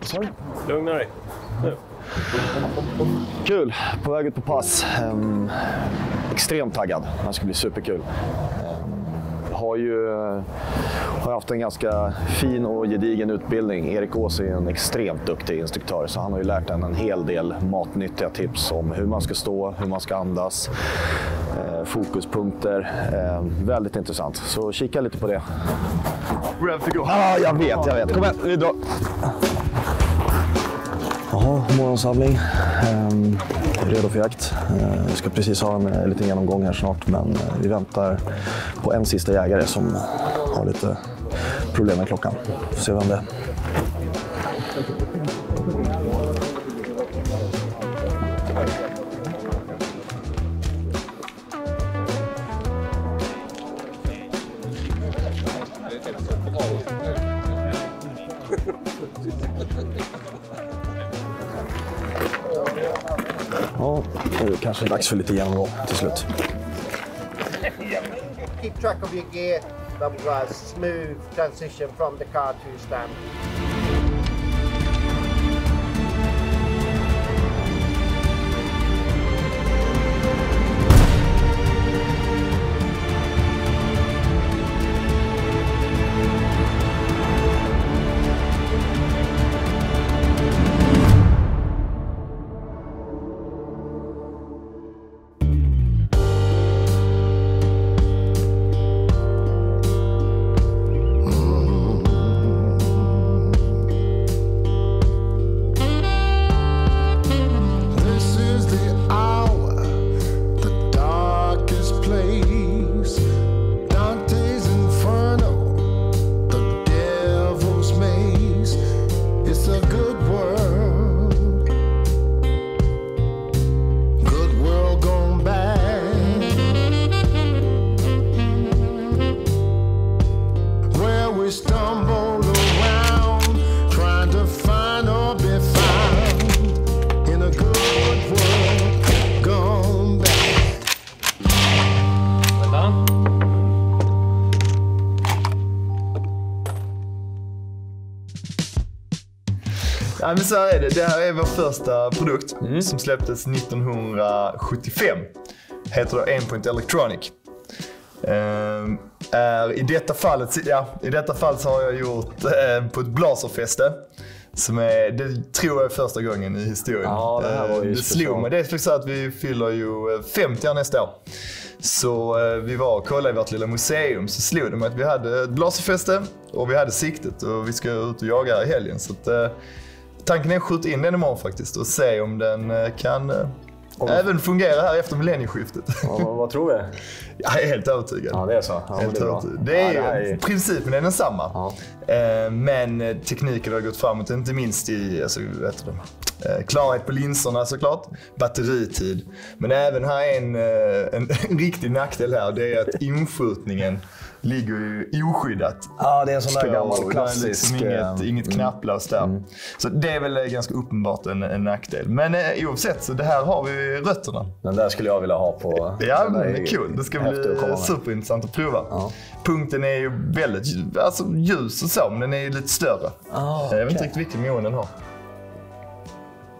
Sorry. Lugna dig. Nu. Kul, på väg ut på pass. Extremt taggad, det ska bli superkul. Har haft en ganska fin och gedigen utbildning. Erik Ås är en extremt duktig instruktör, så han har ju lärt en hel del matnyttiga tips om hur man ska stå, hur man ska andas, fokuspunkter. Väldigt intressant, så kika lite på det. Ready to go. Ja, jag vet. Kom igen, vi drar. Jaha, morgonsamling. Redo för jakt. Vi ska precis ha en liten genomgång här snart, men vi väntar på en sista jägare som har lite problem med klockan. Får se vem det är. Ja, nu är det kanske dags för lite genomgång till slut. Keep track of your gear. That will a smooth transition from the car to stand. Ja, men så här är det. Det här är vår första produkt som släpptes 1975. Heter då Aimpoint Electronic. I detta fall så har jag gjort på ett blaserfäste. Det tror jag är första gången i historien. Ja, det här var ju det slog mig. Det är faktiskt så att vi fyller ju 50 år nästa år. Så vi var och kollade i vårt lilla museum, så slog det mig att vi hade ett blaserfäste och vi hade siktet och vi ska ut och jaga i helgen. Så att, tanken är att skjuta in den imorgon faktiskt och se om den kan även fungera här efter millennieskiftet. Vad tror du? Jag är helt övertygad. Ja, det är så. Ja, helt övertygad. Det är principen är densamma. Ja. Men tekniken har gått framåt, inte minst i klarhet på linserna såklart, batteritid. Men även här är en riktig nackdel här, det är att inskjutningen ligger ju oskyddat. Ja, det är en sån där gammal klassisk. Liksom inget knapplöst där. Så det är väl ganska uppenbart en nackdel. Men oavsett, så det här har vi rötterna. Den där skulle jag vilja ha på. Ja, men det är kul. Det ska bli superintressant att prova. Ja. Punkten är ju väldigt ljus och så, men den är ju lite större. Jag vet inte riktigt vilken miljon den har.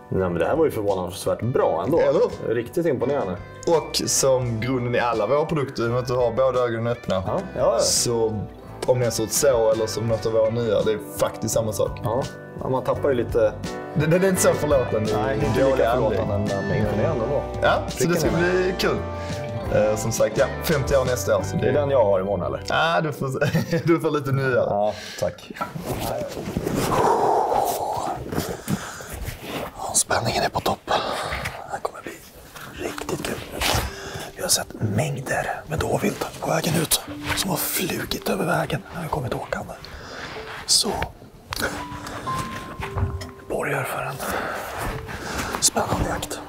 Nej, men det här var ju förvånansvärt bra ändå. Eller? Riktigt imponerande. Och som grunden i alla våra produkter, med att du har båda ögonen öppna. Ja. Så om det är så eller som något av våra nya, det är faktiskt samma sak. Ja, man tappar ju lite. Det är inte så förlåtande. Nej, inte lika förlåtande, men imponerande ändå. Ja, så det ska bli kul. Som sagt, 50 år nästa år. Så det är den jag har imorgon, eller? Ja, du får lite nya. Ja, tack. Spänningen är på topp. Det här kommer bli riktigt kul. Vi har sett mängder med dåvilt på vägen ut som har flugit över vägen när vi kommit åkande. Så borgar för en spännande jakt.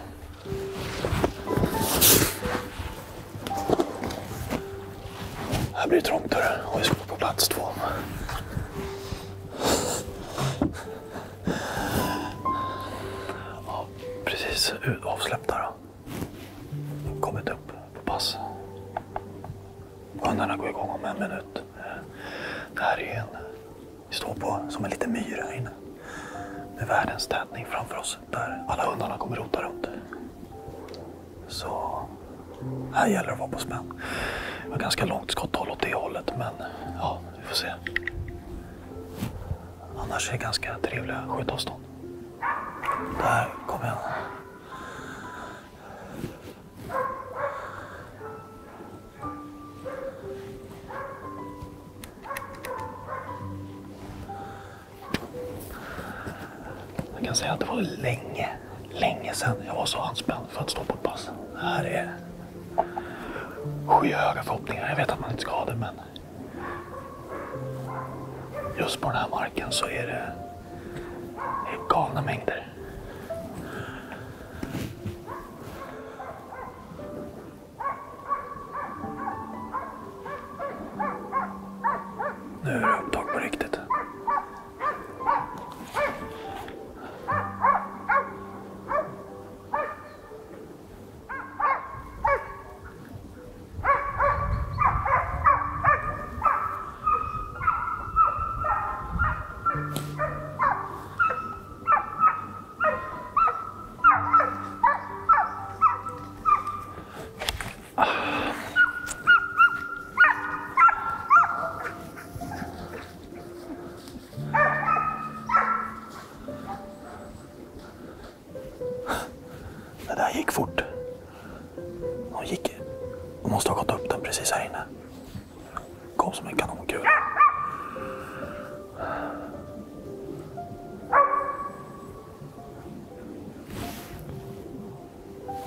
Här blir det trångt och vi ska på plats 2. Precis avsläppta då. Kommit upp på pass. Hundarna går igång om 1 minut. Det här är vi står på som en liten myr här inne. med världens tätning framför oss där alla hundarna kommer rota runt. Så här gäller det att vara på spänn. Det var ganska långt skotthåll åt det hållet, men ja, vi får se. Annars är det ganska trevliga skjutavstånd. Där kommer jag. Jag kan säga att det var länge sedan jag var så anspänd för att stå på ett pass. Det här är skyhöga förhoppningar. Jag vet att man inte ska ha det, men just på den här marken så är det galna mängder. Nu är det upptag på riktigt. Det där gick fort. De måste ha gått upp den precis här inne. Kom som en kanonkula.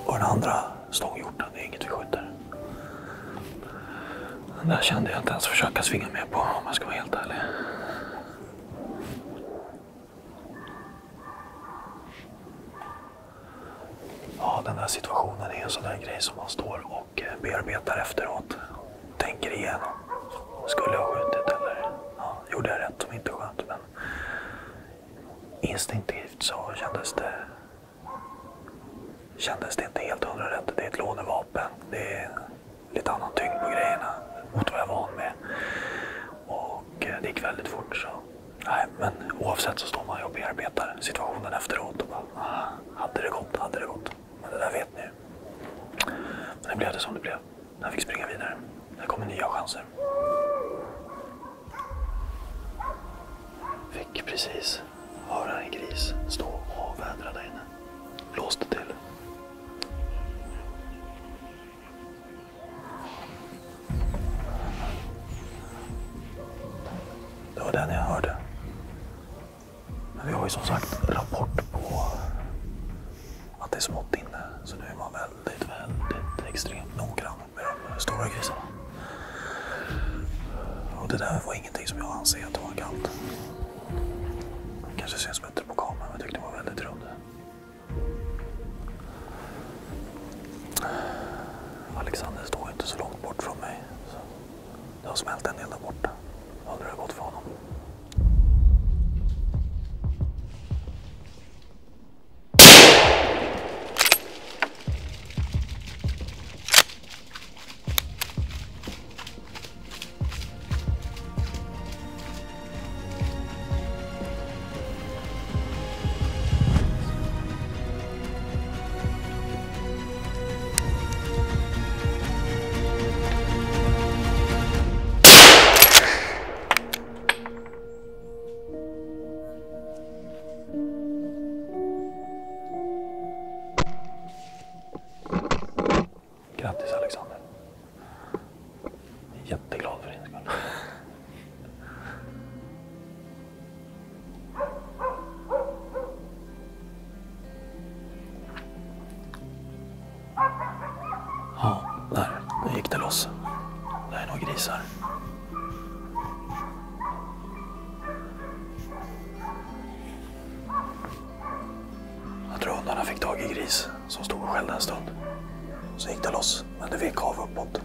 Och den andra stånghjorten, det är inget vi skjuter. Den där kände jag inte ens försöka svinga med på, om jag ska vara helt ärlig. Ja, den där situationen är en sån där grej som man står och bearbetar efteråt. Tänker igenom. Skulle jag skjutit eller gjorde jag rätt som inte sköt, men instinktivt så kändes det inte helt 100 rätt. Det är ett lånevapen. Det är lite annan tyngd på grejerna mot vad jag var van med. Och det gick väldigt fort, så nej, men oavsett så står man ju och bearbetar situationen efteråt och bara, hade det gått. Men det där vet ni ju. Men det blev det som det blev. Jag fick springa vidare. Det kommer nya chanser. Fick precis höra en gris stå och vädra där inne. Blåste till. Det var den jag hörde. Men vi har ju som sagt rapport på att det är smått inne. Så nu är man väldigt extremt noggrann med de stora grisarna. Och det där var ingenting som jag anser att det var kallt. Kanske syns bättre på kameran, men jag tyckte det var väldigt rund. Alexander står inte så långt bort från mig. Så det har smält en del där borta. Jag undrar hur det gått för honom. Grattis Alexander. Jätteglad för din skull. Ja, där gick det loss. Det är nog grisar. Jag tror hundarna fick tag i gris som stod och skällde en stund. Så gick det loss, men det vek av uppåt.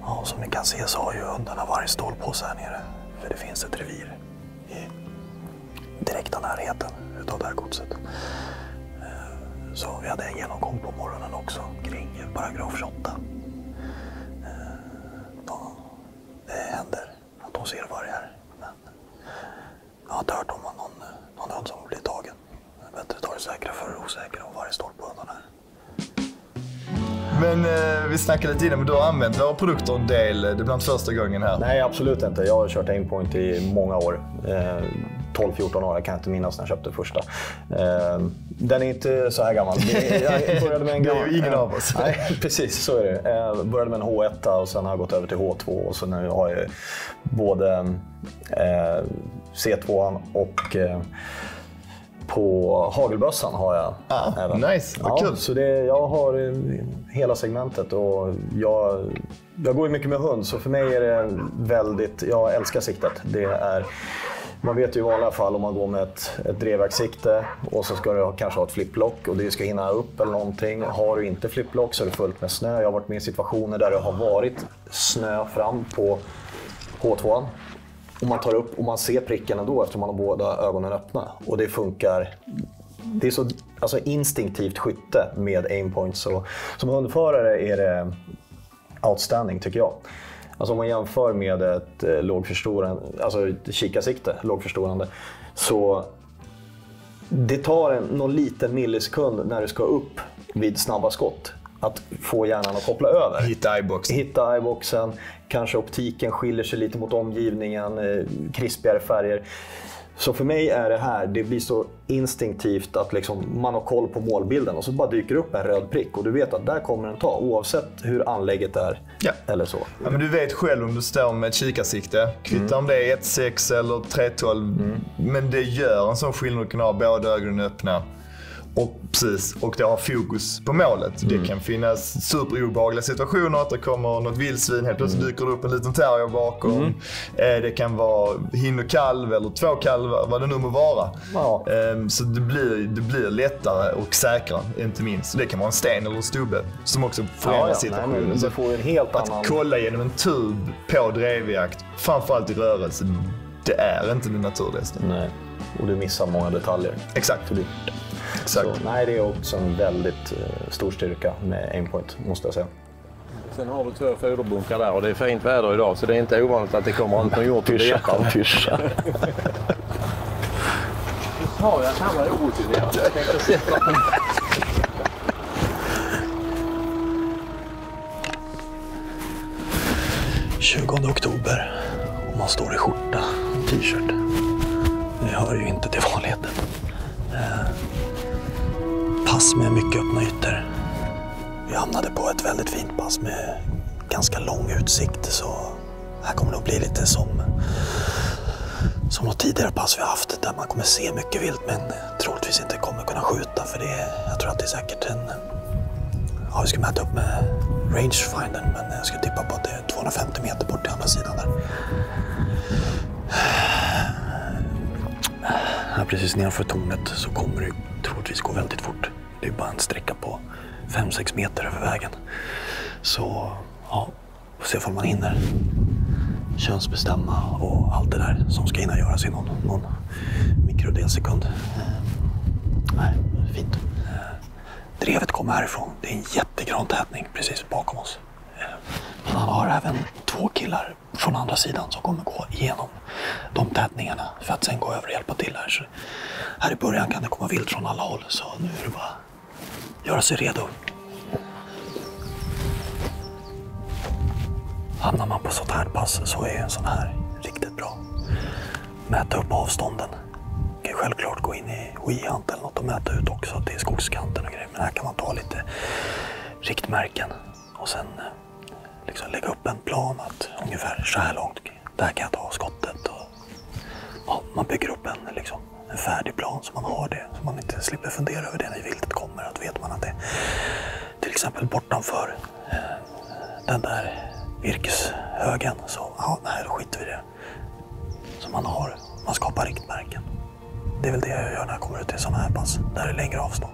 Ja, som ni kan se så har ju hundarna vargstålpåse här nere. För det finns ett revir i direkta närheten utav det här godset. Så vi hade en genomgång på morgonen också kring paragraf 28. Det händer att de ser vi snackade lite innan, men du har använt våra produkter en del. Det blir inte första gången här. Nej, absolut inte. Jag har kört Aimpoint i många år. 12-14 år, jag kan inte minnas när jag köpte första. Den är inte så här gammal. Jag började med en det är ju ingen av oss. Nej, precis så är det. Jag började med en H1 och sen har jag gått över till H2 och så nu har jag både C2 och på hagelbössan har jag även. Nice, vad kul. Så jag har hela segmentet och jag går ju mycket med hund, så för mig är det väldigt, jag älskar siktet. Det är, man vet ju i vanliga fall om man går med ett drevverkssikte och så ska du kanske ha ett flipplock och det ska hinna upp eller någonting. Har du inte flipplock så är det fullt med snö. Jag har varit med i situationer där det har varit snö fram på H2. Och man tar upp och man ser pricken ändå eftersom man har båda ögonen öppna. Och det funkar. Det är så instinktivt skytte med Aimpoint. Så som hundförare är det outstanding tycker jag. Alltså om man jämför med ett lågförstorande, alltså ett kikarsikte, lågförstorande, så det tar någon liten millisekund när du ska upp vid snabba skott att få hjärnan att koppla över. Hitta eyeboxen, kanske optiken skiljer sig lite mot omgivningen, krispigare färger. Så för mig är det här, det blir så instinktivt att liksom man har koll på målbilden och så bara dyker upp en röd prick och du vet att där kommer den ta oavsett hur anlägget är eller så. Ja, men du vet själv om du står med ett kikarsikte, kvittar om det är 1.6 eller 3.12, men det gör en sån skillnad att kunna ha båda ögonen öppna. Och det har fokus på målet. Det kan finnas superobehagliga situationer, att det kommer något vildsvin, helt plötsligt dyker det upp en liten terrier bakom. Det kan vara hin och kalv eller 2 kalvar, vad det nu må vara. Ja. Så det blir lättare och säkrare, inte minst. Det kan vara en sten eller en stubbe som också förändrar situationen. Nej, det får en helt att annan... kolla genom en tub på drevjakt, framförallt i rörelse, det är inte det naturligaste. Nej, och du missar många detaljer. Exakt. Så, nej, det är också en väldigt stor styrka med Aimpoint, måste jag säga. Sen har du 2 foderbunkar där och det är fint väder idag så det är inte ovanligt att det kommer ut någon hjort och Pyscha. Du sa ju att han var orutinerad. Jag tänkte sätta på. 20 oktober och man står i skjorta och t-shirt. Det hör ju inte till vanligheten. Pass med mycket öppna ytor. Vi hamnade på ett väldigt fint pass med ganska lång utsikt, så här kommer det att bli lite som något tidigare pass vi har haft där man kommer se mycket vilt men troligtvis inte kommer kunna skjuta, för jag tror att det är säkert vi ska mäta upp med rangefindern, men jag ska tippa på att det är 250 meter bort till andra sidan där. Här precis nedanför tornet så kommer det troligtvis gå väldigt fort. Det är bara en sträcka på 5-6 meter över vägen. Så ja, får se om man hinner könsbestämma och allt det där som ska hinna göras i någon mikrodelsekund. Nej, fint. Drevet kommer härifrån. Det är en jättegrantätning precis bakom oss. Men han har även 2 killar från andra sidan som kommer gå igenom de tätningarna för att sen gå över och hjälpa till här. Så här i början kan det komma vilt från alla håll, så nu är det bara att göra sig redo. Hamnar man på sånt här pass så är en sån här riktigt bra. Mäta upp avstånden. Kan självklart gå in i WeHunt eller något och mäta ut också att det är skogskanten och grejer. Men här kan man ta lite riktmärken och sen liksom lägga upp en plan att ungefär så här långt, där kan jag ta skottet. Och, ja, man bygger upp en färdig plan så man har det, så man inte slipper fundera över det när viltet kommer. Att vet man att det till exempel bortanför den där virkeshögen, så ja, nej, då skiter vi det. Så man skapar riktmärken. Det är väl det jag gör när jag kommer ut till sådana här pass, där det är längre avstånd.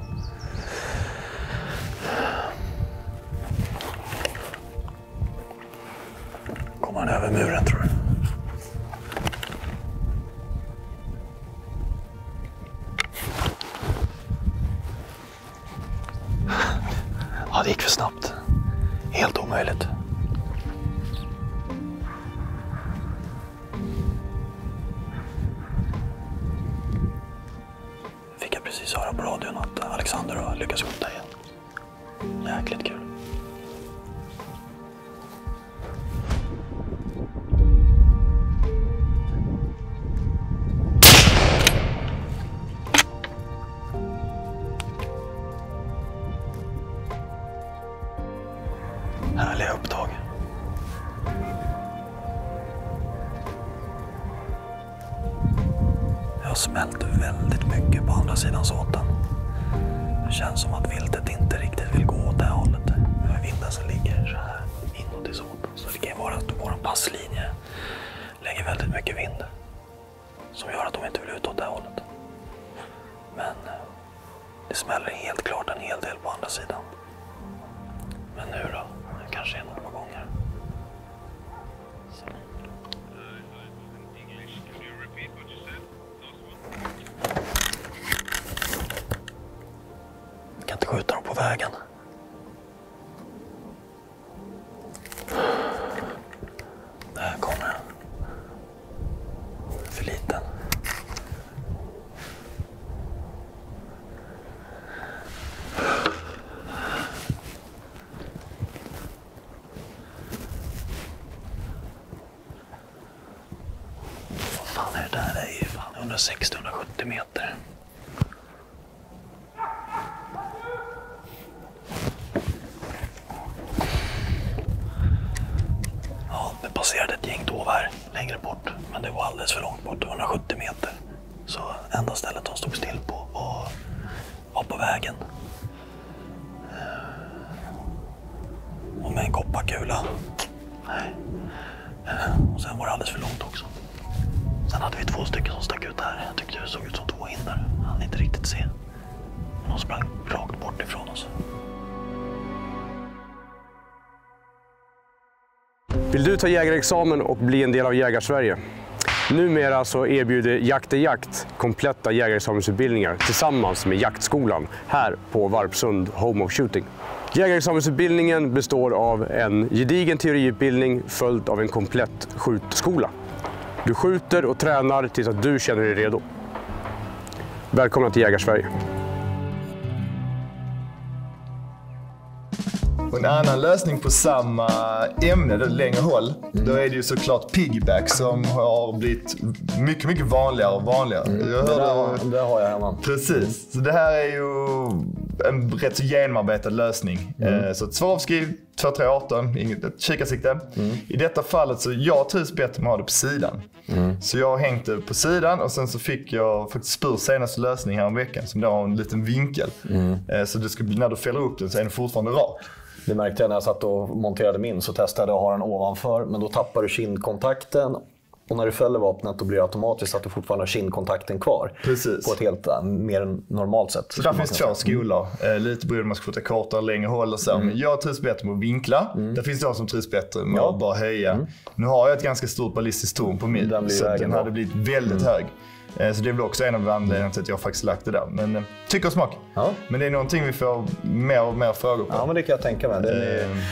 Kommer han över muren, tror du? Ja, det gick för snabbt. Helt omöjligt. Fick jag precis höra på radion att Alexander har lyckats skjuta igen. Jäkligt kul. har smält väldigt mycket på andra sidan såten. Det känns som att viltet inte riktigt vill gå åt det här hållet. Det är vinden som ligger så här inåt i såten. Så det kan vara att vår passlinje lägger väldigt mycket vind. Som gör att de inte vill ut åt det här hållet. Men det smäller helt klart en hel del på andra sidan. Men nu då? Det kanske är några gånger. Så. Jag kan inte skjuta dem på vägen. Där kommer den. För liten. Vad fan är det där? Det är ju fan 160-170 meter. Passerade ett gäng dovär längre bort, men det var alldeles för långt bort, 170 meter. Så enda stället de stod still på var på vägen. Och med en kopparkula. Nej. Och sen var det alldeles för långt också. Sen hade vi 2 stycken som stack ut här. Jag tyckte det såg ut som 2 hinder. Jag hann inte riktigt se. Men de sprang rakt bort ifrån oss. Vill du ta jägarexamen och bli en del av Jägarsverige? Numera så erbjuder Jakt är jakt kompletta jägarexamensutbildningar tillsammans med jaktskolan här på Varpsund Home of Shooting. Jägarexamensutbildningen består av en gedigen teoriutbildning följt av en komplett skjutskola. Du skjuter och tränar tills att du känner dig redo. Välkomna till Jägarsverige. Och en annan lösning på samma ämne, det längre håll, då är det ju såklart piggyback som har blivit mycket, mycket vanligare och vanligare. Det har jag hemma. Precis, så det här är ju en rätt så genomarbetad lösning. Så ett Swarovski 2318, inget kikarsikte. I detta fallet så jag trivs bättre med att ha det på sidan. Så jag hängde på sidan och sen så fick jag faktiskt Spurs senaste lösning här om veckan som då har en liten vinkel. Så det ska bli, när du fäller upp den så är den fortfarande rak. Det märkte jag när jag satt och monterade min, så testade jag att ha den ovanför, men då tappar du kindkontakten. Och när du fäller vapnet då blir det automatiskt att du fortfarande har kindkontakten kvar. Precis. På ett helt mer normalt sätt. Så där finns 2 skolor. Lite beroende på om man ska skjuta kortare eller längre håll och så. Men jag trivs bättre med att vinkla. Det finns de som trivs bättre med att bara höja. Nu har jag ett ganska stort ballistiskt torn på min. Så den hade blivit väldigt hög. Så det är väl också en av anledningarna till att jag faktiskt lagt det där. Men tycker och smak. Ja. Men det är någonting vi får mer och mer frågor på. Ja, men det kan jag tänka mig.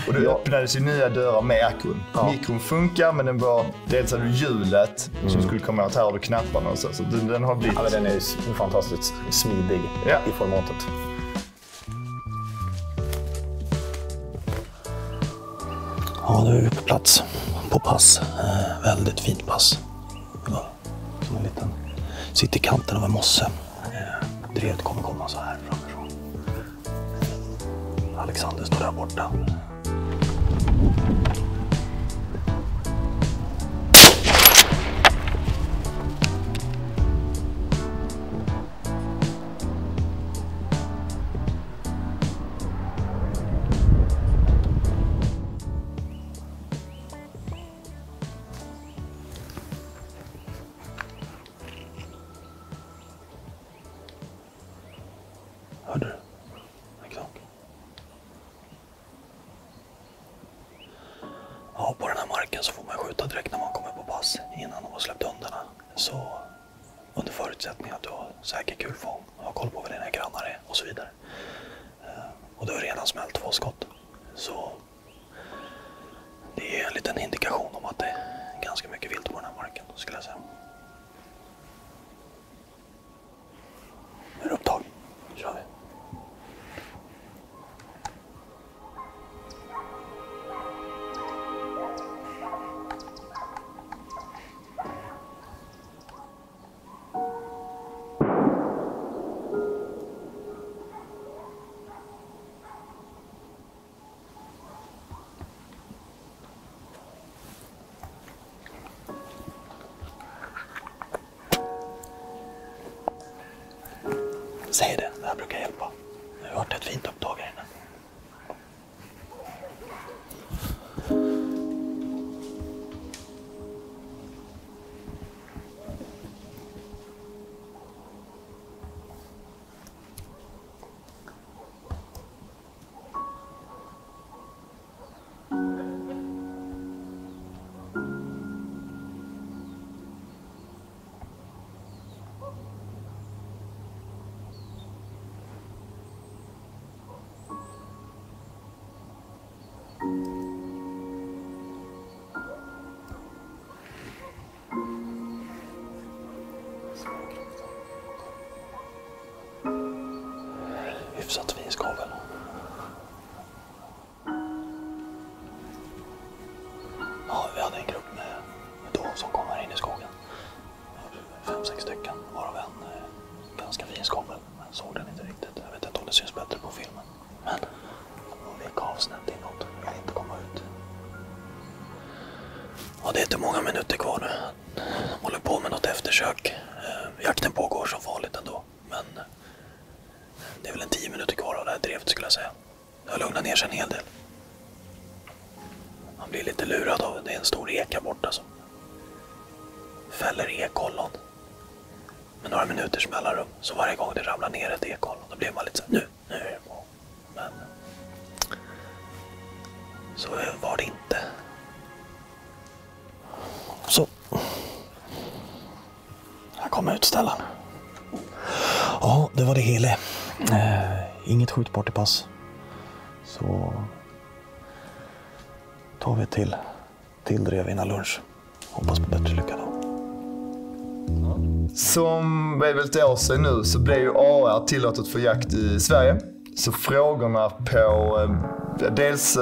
Och det öppnades ju nya dörrar med akron. Ja. Mikron funkar, men den var dels hade du hjulet som skulle komma åt här och knapparna och så den har blivit... Ja, men den är fantastiskt smidig i formatet. Ja, nu är vi på plats. På pass. Väldigt fint pass. Ja, som en liten... Sitter i kanten av en mosse. Drevet kommer komma så här framifrån. Alexander står där borta. Hörde du? Ja, på den här marken så får man skjuta direkt när man kommer på pass innan de har släppt hundarna. Så under förutsättning att du har säker kulfång, har koll på vad dina grannar är och så vidare. Och du har redan smält 2 skott. Så det är en liten indikation om att det är ganska mycket vilt på den här marken, skulle jag säga. Nu är det upptag. Nu kör vi. Säg det, det här brukar hjälpa. Det har varit ett fint upptag här inne. Hyfsat fin skovel. Ja, vi hade en grupp med då som kom här in i skogen. 5-6 stycken, varav en ganska fin skovel. Men såg den inte riktigt. Jag vet inte om det syns bättre på filmen. Men de gick av snett inåt. Jag vill inte komma ut. Ja, det är inte många minuter kvar nu. De håller på med något eftersök. Jakten pågår som vanligt ändå. Men det är väl en 10 minuter kvar av det här drevet skulle jag säga. Det har lugnat ner sig en hel del. Man blir lite lurad av det är en stor eka borta som fäller ekollon. Med några minuters mellanrum. Så varje gång det ramlar ner ett ekollon då blir man lite så här, nu är det på. Men så var det inte. Så. Här kommer utställaren. Ja, det var det hela. Inget skjutpartypass. Så tar vi till drev innan lunch. Hoppas på bättre lycka då. Som väl ett år sedan nu så blev ju AR tillåtet för jakt i Sverige. Så frågorna på dels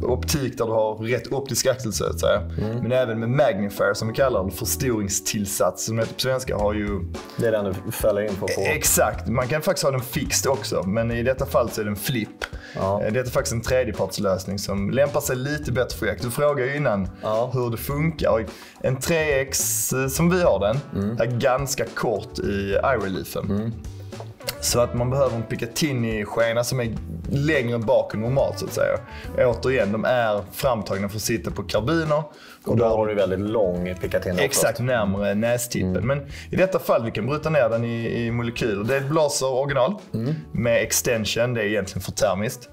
optik där du har rätt optisk axel så att säga. Men även med magnifier som vi kallar det, förstoringstillsats som heter på svenska har ju... Det är den du fäller in på. Exakt, man kan faktiskt ha den fixed också. Men i detta fall så är den flip. Ja. Det är faktiskt en tredjepartslösning som lämpar sig lite bättre för jakt. Du frågade ju innan hur det funkar. Och en 3X som vi har den är ganska kort i eye-reliefen. Så att man behöver en Picatinny-skena som är längre bak än normalt så att säga. Återigen, de är framtagna för att sitta på karbiner. Och då har du väldigt lång Picatinny. Exakt, närmare nästippen. Men i detta fall, vi kan bryta ner den i molekyler. Det är ett blaser original med extension, det är egentligen för termiskt.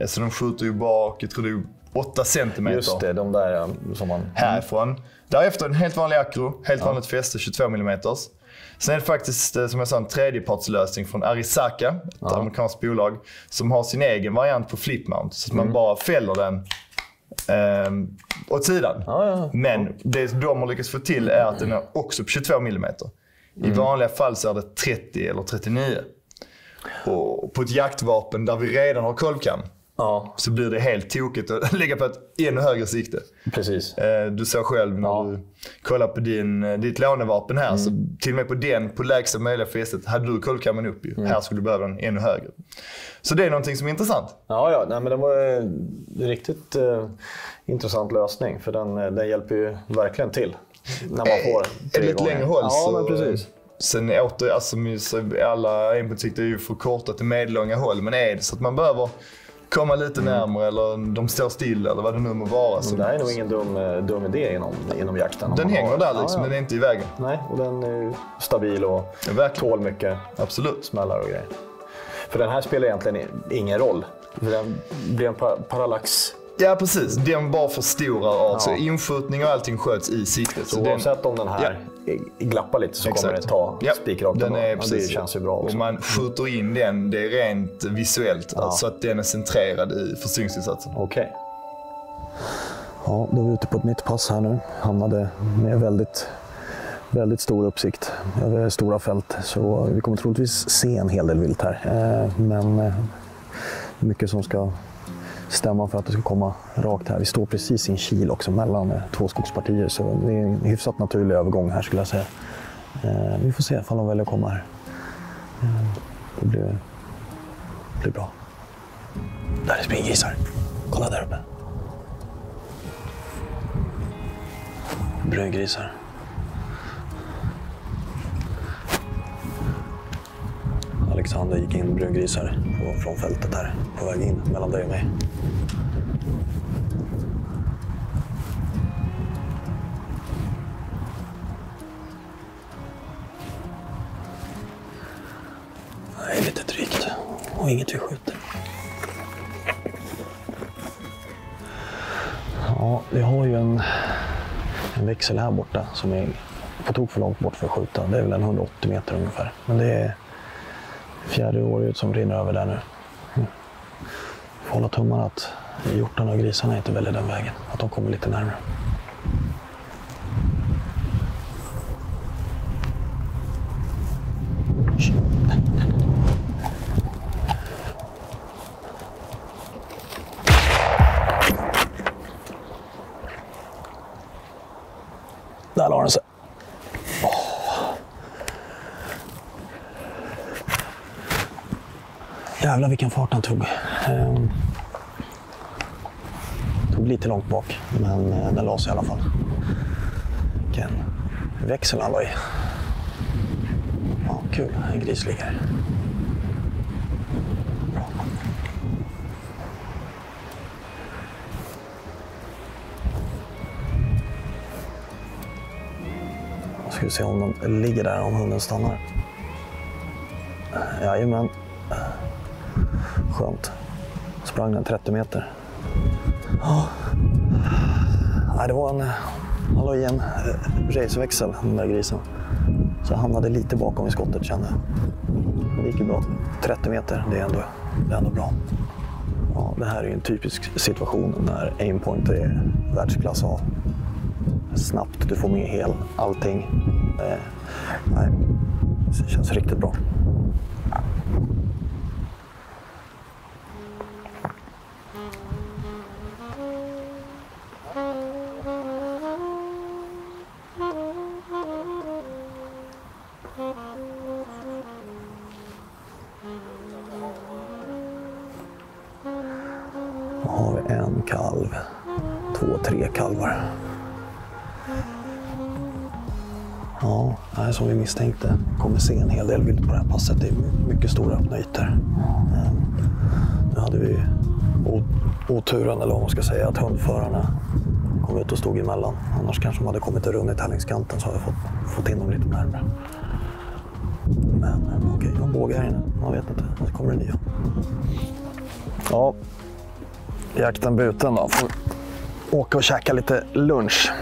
Så de skjuter ju bak, jag tror det är 8 centimeter. Just det, de där som man... Härifrån. Därefter en helt vanlig akro, helt vanligt fäste, 22 mm. Sen är det faktiskt, som jag sa, en tredjepartslösning från Arisaka, ett amerikanskt bolag, som har sin egen variant på flip mount. Så att man bara fäller den åt sidan. Men det de har lyckats få till är att den är också på 22 mm. I vanliga fall så är det 30 eller 39. Och på ett jaktvapen där vi redan har kolvkam så blir det helt tokigt att lägga på ett ännu högre sikte. Precis. Du såg själv när du kollar på ditt lånevapen här, så till och med på den, på lägsta möjliga fästet, hade du kolvkammen upp ju. Här skulle du behöva den ännu högre. Så det är någonting som är intressant. Nej, men det var en riktigt intressant lösning, för den hjälper ju verkligen till när man får ett lite längre håll. Men precis. Sen åter, alltså alla inputsikter är ju förkortat till medellånga håll, men är det så att man behöver komma lite närmare eller de står still eller vad det nu må vara. Så det är nog ingen dum idé inom jakten. Den hänger där liksom, men den är inte i vägen. Nej, och den är stabil och tål mycket. Absolut. Smällar och grejer. För den här spelar egentligen ingen roll. För den blir en parallax. Ja, precis. Den bara förstorar av. Så inskjutning och allting sköts i siktet. Så oavsett om den här glappar lite så kommer det ta spikrakt. Det känns ju bra också. Och man skjuter in den, det är rent visuellt. Alltså att den är centrerad i förstoringstilsatsen. Okej. Ja, då är vi ute på ett nytt pass här nu. Hamnade med väldigt stor uppsikt över stora fält. Så vi kommer troligtvis se en hel del vilt här. Men mycket som ska stämma för att det ska komma rakt här. Vi står precis i en kil också mellan 2 skogspartier, så det är en hyfsat naturlig övergång här skulle jag säga. Vi får se ifall de väljer att komma här. Det blir bra. Där är springgrisar. Kolla där uppe. Brungrisar. Alexander gick in brungrisar från fältet här på väg in mellan dig och mig. Det är lite drygt och inget vi skjuter. Ja, vi har ju en växel här borta som är på tok för långt bort för att skjuta. Det är väl en 180 meter ungefär. Men det är fjärde året som rinner över där nu. Får hålla tummarna att hjortarna och grisarna inte väljer den vägen. Att de kommer lite närmare. Där la den sig. Jävlar vilken fart han tog. Tog lite långt bak, men den la sig i alla fall. Vilken växel han la i. Ja, kul, en gris ligger. Bra. Ska vi se om de ligger där, om hunden stannar. Jajamän. Skönt. Sprang den 30 meter. Nej, det var en... Han la i en raceväxel, den där grisen. Så jag hamnade lite bakom i skottet, kände jag. Men det gick ju bra. 30 meter, det är ändå bra. Ja, det här är ju en typisk situation när aimpoint är världsklass A. Snabbt, du får med allting. Nej, det känns riktigt bra. Då har vi en kalv, 2-3 kalvar. Ja, som vi misstänkte kommer se en hel del vilt på det här passet. Det är mycket stora öppna ytor. Nu hade vi oturen, eller vad man ska säga, att hundförarna kom ut och stod emellan. Annars kanske de hade kommit och runnit tävlingskanten, så har vi fått in dem lite närmare. Men okej, de bågar här inne. Man vet inte, så kommer det nya. Ja, jakten buten då. Får åka och käka lite lunch.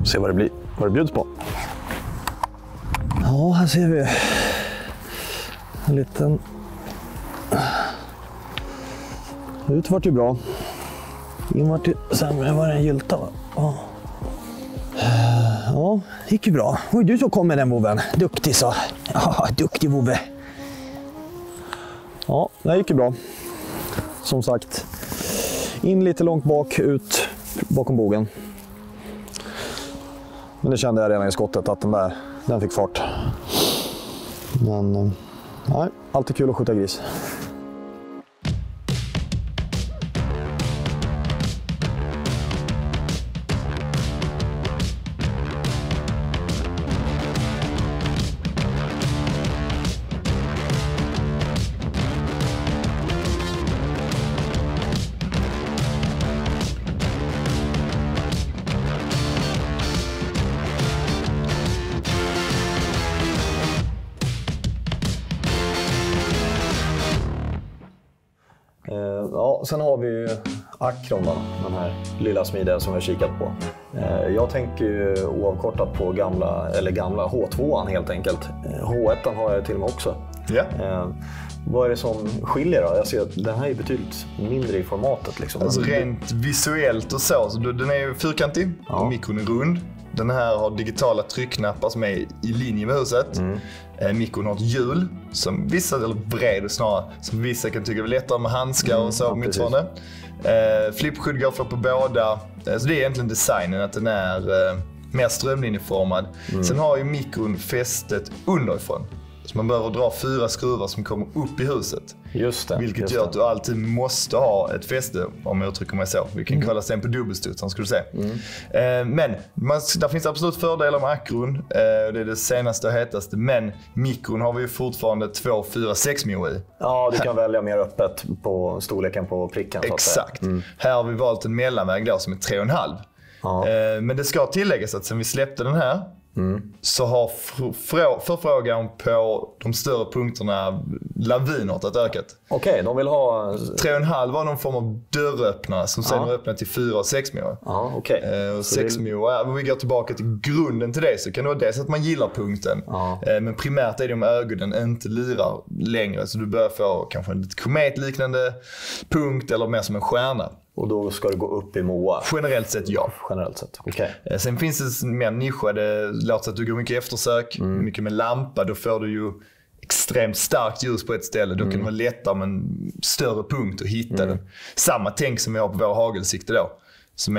Se vad det blir. Vad det bjuds på. Ja, här ser vi en liten... Ut vart ju bra. In vart ju sämre. Var det en gylta, va? Ja, gick ju bra. Oj, du så kom med den, boven. Duktig så. Ja, duktig bove. Ja, det gick ju bra. Som sagt, in lite långt bak, ut bakom bogen. Men det kände jag redan i skottet att den fick fart. Men nej, alltid kul att skjuta gris. Ja, sen har vi ju Akron då, den här lilla smidiga som vi har kikat på. Jag tänker ju oavkortat på gamla H2an helt enkelt. H1an har jag till och med också. Yeah. Vad är det som skiljer då? Jag ser att den här är betydligt mindre i formatet. Liksom. Alltså rent visuellt och så den är ju fyrkantig, ja. Mikron är rund. Den här har digitala tryckknappar som är i linje med huset. Mikron har ett hjul, som vissa, eller bred snarare, som vissa kan tycka är lättare med handskar och så. Ja, flippskydd går på båda. Så det är egentligen designen, att den är mer strömlinjeformad. Sen har ju mikron fästet underifrån. Så man behöver dra 4 skruvar som kommer upp i huset. Just det. Vilket gör att du alltid måste ha ett fäste, om jag uttrycker mig så. Vi kan kolla sen på dubbelstudsen, ska du se. Men där finns absolut fördelar med akron. Det är det senaste och hetaste. Men mikron har vi ju fortfarande 2, 4, 6 mio i. Ja, du kan välja mer öppet på storleken på pricken. Exakt. Här har vi valt en mellanväg då som är 3,5. Ja. Men det ska tilläggas att sen vi släppte den här så har förfrågan på de större punkterna lavinartat ökat. Okej, de vill ha... 3,5 var någon form av dörröppnare som sen har öppnat till 4 och 6 mio. Ja, okej. Och 6 mio, om vi går tillbaka till grunden till det så kan det vara dels att man gillar punkten. Men primärt är det om ögonen inte lirar längre. Så du börjar få kanske en lite kometliknande punkt eller mer som en stjärna. Och då ska du gå upp i MOA? Generellt sett ja. Generellt sett, okej. Sen finns det mer nischade, låt att du går mycket eftersök, mycket med lampa. Då får du ju extremt starkt ljus på ett ställe. Då kan det vara lättare med en större punkt att hitta den. Samma tänk som vi har på vår hagelsikte då. Som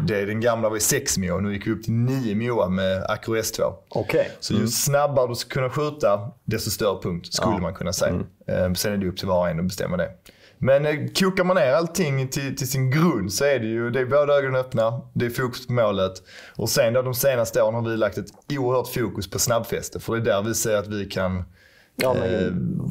den gamla var i 6 mio, nu gick vi upp till 9 mio med Acro S2. Okay. Så ju snabbare du ska kunna skjuta, desto större punkt skulle man kunna säga. Sen är det upp till var och en att bestämma det. Men kokar man ner allting till sin grund så är det är båda ögonen öppna, det är fokus på målet. Och sen då de senaste åren har vi lagt ett oerhört fokus på snabbfäste. För det är där vi ser att vi kan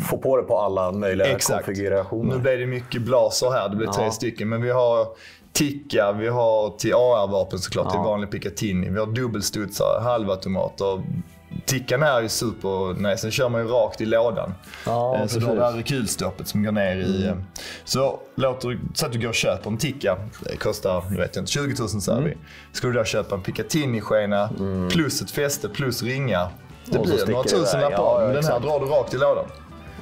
få på det på alla möjliga konfigurationer. Nu blir det mycket blaser här, det blir 3 stycken. Men vi har Tikka, vi har till AR-vapen såklart, till vanlig Picatinny. Vi har dubbelstudsare, halvautomater. Tickan här är ju super nice. Sen kör man ju rakt i lådan. Så då har det här rekylstoppet som går ner i. Så att du går och köper en Tikka. Det kostar, jag vet inte, 20 000 servi. Ska du då köpa en Picatinny-skena plus ett fäste plus ringar. Det blir några tusen lappar. Men den här drar du rakt i lådan.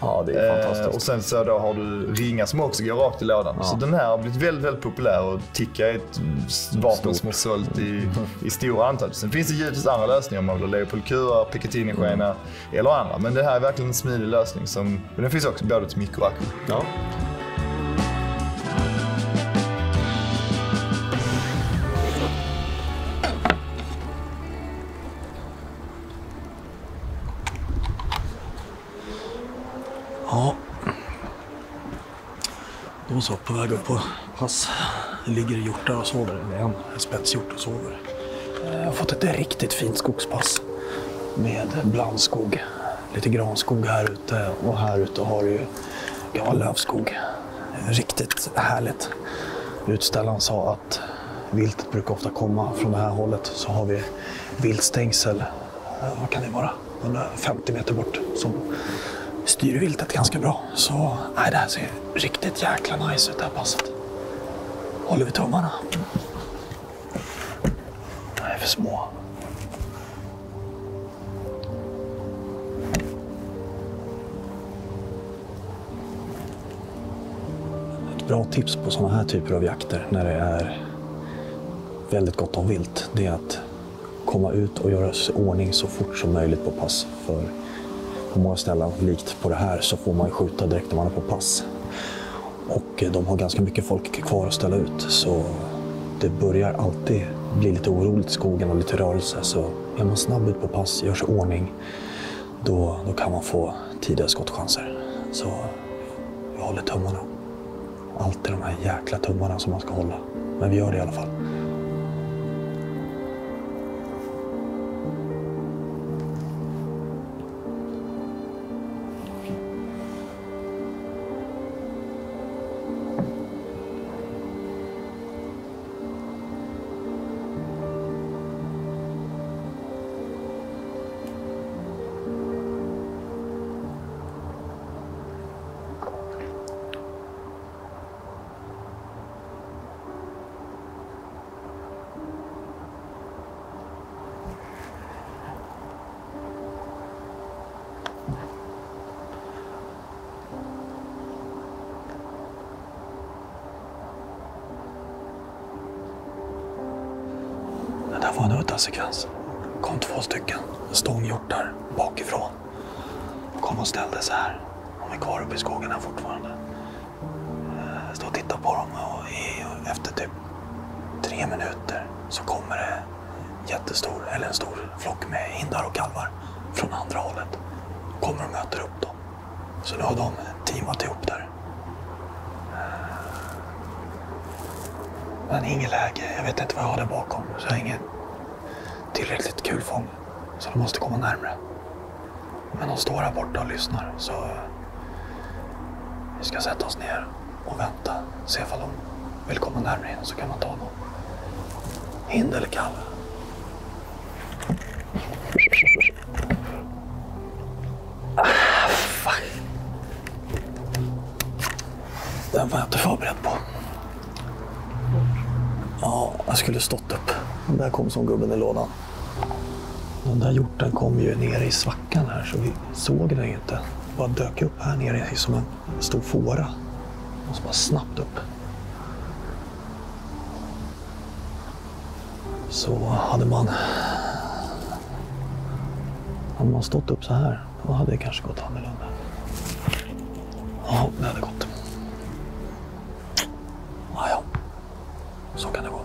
Ja, det är fantastiskt. Och sen så då har du ringar som också går rakt i lådan. Så den här har blivit väldigt, väldigt populär och Tikka är ett vapen som har sålt i stora antal. Sen finns det givetvis andra lösningar om man vill ha Leopold QR, Picatinny-skena eller andra. Men det här är verkligen en smidig lösning. Men den finns också både till mikro och akro. Ja. Ja, då så, på väg upp på pass. Det ligger hjortar och sover, eller en spetshjort och sover. Jag har fått ett riktigt fint skogspass med blandskog. Lite granskog här ute och här ute har du ju gammal lövskog. Riktigt härligt. Utställaren sa att viltet brukar ofta komma från det här hållet. Så har vi viltstängsel, vad kan det vara, 150 meter bort som styr viltet ganska bra. Så det här ser riktigt jäkla nice ut det här passet. Håller vi tummarna. De är för små. Ett bra tips på sådana här typer av jakter när det är väldigt gott om vilt, det är att komma ut och göra sig ordning så fort som möjligt på pass. För på många ställen, likt på det här, så får man ju skjuta direkt när man är på pass. Och de har ganska mycket folk kvar att ställa ut. Så det börjar alltid bli lite oroligt i skogen och lite rörelse. Så är man snabb ut på pass, gör sig ordning, då kan man få tidiga skottchanser. Så jag håller tummarna. Alltid de här jäkla tummarna som man ska hålla. Men vi gör det i alla fall. Det där var en udda sekvens. Det kom 2 stycken stånghjortar bakifrån. Kom och ställde sig här. De är kvar uppe i skogen här fortfarande. Jag står och tittar på dem och efter typ 3 minuter så kommer det en stor flock med hindar och kalvar från andra hållet. kommer och möter upp dem. Så nu har de teamat ihop där. Men inget läge, jag vet inte vad jag har där bakom. Så jag har ingen tillräckligt kulfång. Så de måste komma närmare. Men de står här borta och lyssnar. Så vi ska sätta oss ner och vänta. Se ifall de vill komma närmare in, så kan man ta någon hind eller kalv. Fuck. Den var jag inte förberedd på. Ja, jag skulle stått upp. Där kom som gubben i lådan. Den där hjorten kom ju ner i svackan här, så vi såg den inte. Bara dök upp här nere som en stor fåra. Och så bara snabbt upp. Så hade man stått upp så här, då hade det kanske gått annorlunda. Ja, det hade gått. Ja, så kan det gå.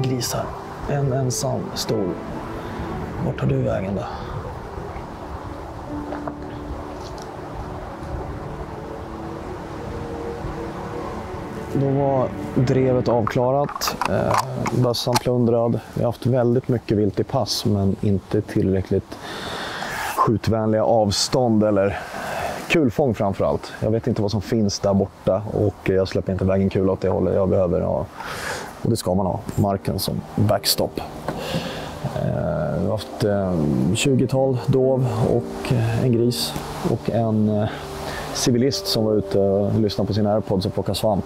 Grisar. En ensam, stor. Vart tar du vägen då? Då var drevet avklarat, bössan plundrad. Vi har haft väldigt mycket vilt i pass, men inte tillräckligt skjutvänliga avstånd eller kulfång framför allt. Jag vet inte vad som finns där borta och jag släpper inte iväg en kula åt det hållet jag behöver ha. Och det ska man ha, marken som backstop. Vi har haft 20-tal dov och en gris och en civilist som var ute och lyssnade på sina AirPods och plockade svamp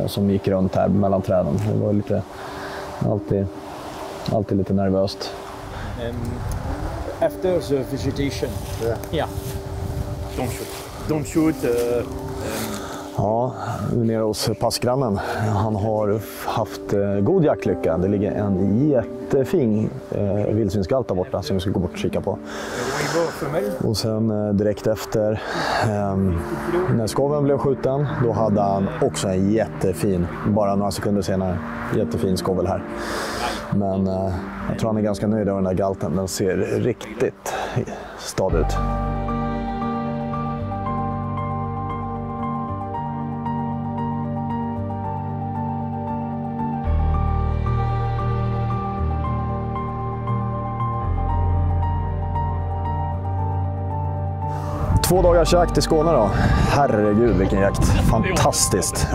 som gick runt här mellan träden. Det var lite, alltid lite nervöst. After the vegetation, yeah. Don't shoot. Ja, nere hos passgrannen. Han har haft god jaktlycka. Det ligger en jättefin vildsvinsgalt där borta som vi ska gå bort och kika på. Och sen direkt efter, när skoven blev skjuten, då hade han också en jättefin, bara några sekunder senare, jättefin skovel här. Men jag tror han är ganska nöjd över den där galten. Den ser riktigt stadig ut. Två dagars jakt i Skåne då. Herregud vilken jakt. Fantastiskt.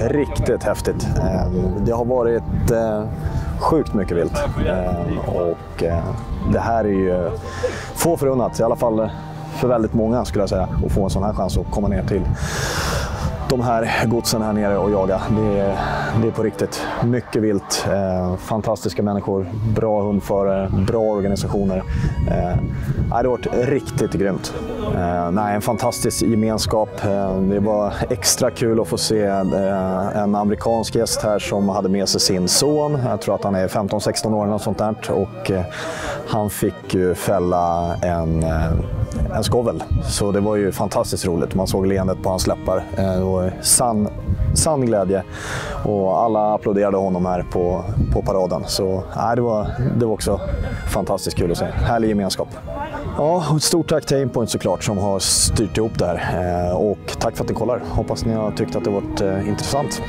Riktigt häftigt. Det har varit sjukt mycket vilt. Och det här är ju få förunnat, i alla fall för väldigt många skulle jag säga, att få en sån här chans att komma ner till de här godsen här nere och jaga. Det är på riktigt mycket vilt, fantastiska människor, bra hundförare, bra organisationer. Det har varit riktigt grymt. En fantastisk gemenskap. Det var extra kul att få se en amerikansk gäst här som hade med sig sin son. Jag tror att han är 15-16 år eller sånt där. Och han fick ju fälla en skovel. Så det var ju fantastiskt roligt. Man såg leendet på hans läppar. Det var sann glädje. Och alla applåderade honom här på paraden. Så det var också fantastiskt kul att se. Härlig gemenskap. Ja, och ett stort tack till Aimpoint såklart som har styrt ihop det här. Och tack för att ni kollar. Hoppas ni har tyckt att det varit intressant.